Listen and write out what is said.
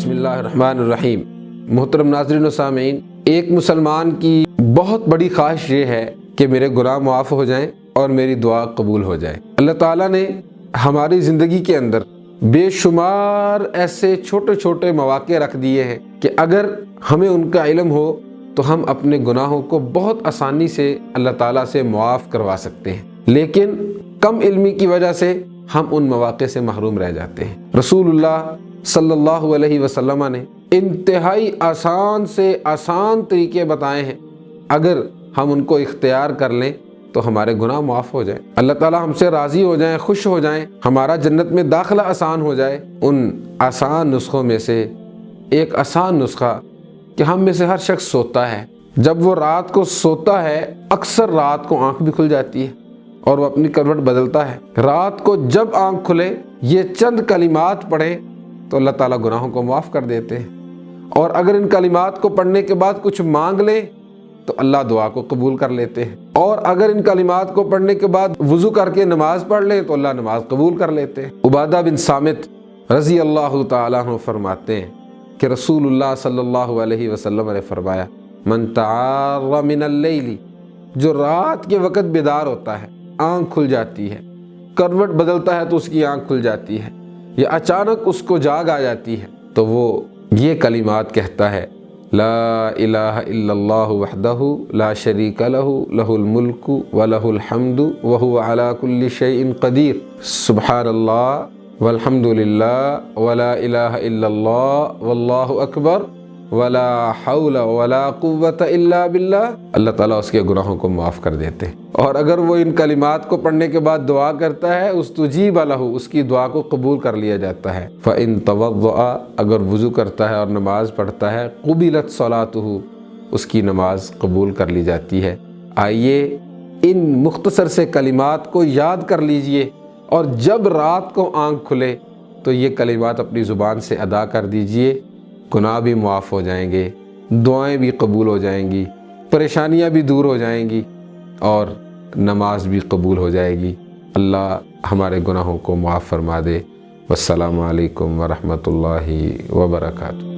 بسم اللہ الرحمن الرحیم۔ محترم ناظرین و سامعین، ایک مسلمان کی بہت بڑی خواہش یہ ہے کہ میرے گناہ معاف ہو جائیں اور میری دعا قبول ہو جائے۔ اللہ تعالیٰ نے ہماری زندگی کے اندر بے شمار ایسے چھوٹے چھوٹے مواقع رکھ دیے ہیں کہ اگر ہمیں ان کا علم ہو تو ہم اپنے گناہوں کو بہت آسانی سے اللہ تعالیٰ سے معاف کروا سکتے ہیں، لیکن کم علمی کی وجہ سے ہم ان مواقع سے محروم رہ جاتے ہیں۔ رسول اللہ صلی اللہ علیہ وسلم نے انتہائی آسان سے آسان طریقے بتائے ہیں، اگر ہم ان کو اختیار کر لیں تو ہمارے گناہ معاف ہو جائیں، اللہ تعالیٰ ہم سے راضی ہو جائیں، خوش ہو جائیں، ہمارا جنت میں داخلہ آسان ہو جائے۔ ان آسان نسخوں میں سے ایک آسان نسخہ کہ ہم میں سے ہر شخص سوتا ہے، جب وہ رات کو سوتا ہے اکثر رات کو آنکھ بھی کھل جاتی ہے اور وہ اپنی کروٹ بدلتا ہے۔ رات کو جب آنکھ کھلے یہ چند کلمات پڑھیں تو اللہ تعالیٰ گناہوں کو معاف کر دیتے ہیں، اور اگر ان کلمات کو پڑھنے کے بعد کچھ مانگ لیں تو اللہ دعا کو قبول کر لیتے ہیں، اور اگر ان کلمات کو پڑھنے کے بعد وضو کر کے نماز پڑھ لیں تو اللہ نماز قبول کر لیتے ہیں۔ عبادہ بن صامت رضی اللہ تعالیٰ عنہ فرماتے ہیں کہ رسول اللہ صلی اللہ علیہ وسلم نے فرمایا، من تعار من اللیل، جو رات کے وقت بیدار ہوتا ہے، آنکھ کھل جاتی ہے، کروٹ بدلتا ہے تو اس کی آنکھ کھل جاتی ہے، یا اچانک اس کو جاگ آ جاتی ہے، تو وہ یہ کلمات کہتا ہے، لا الہ الا اللہ وحدہ لا شریک لہ لہ الملک ولہ الحمد وہو علی کل شیء قدیر، سبحان اللہ والحمد للہ ولا الہ الا اللہ واللہ اکبر ولا حول ولا قوت الا باللہ، اللہ تعالیٰ اس کے گناہوں کو معاف کر دیتے ہیں۔ اور اگر وہ ان کلمات کو پڑھنے کے بعد دعا کرتا ہے استجیب لہ، اس کی دعا کو قبول کر لیا جاتا ہے۔ فإن توضأ، اگر وضو کرتا ہے اور نماز پڑھتا ہے، قبلت صلاتہ، اس کی نماز قبول کر لی جاتی ہے۔ آئیے ان مختصر سے کلمات کو یاد کر لیجئے، اور جب رات کو آنکھ کھلے تو یہ کلمات اپنی زبان سے ادا کر دیجئے، گناہ بھی معاف ہو جائیں گے، دعائیں بھی قبول ہو جائیں گی، پریشانیاں بھی دور ہو جائیں گی، اور نماز بھی قبول ہو جائے گی۔ اللہ ہمارے گناہوں کو معاف فرما دے۔ والسلام علیکم ورحمۃ اللہ وبرکاتہ۔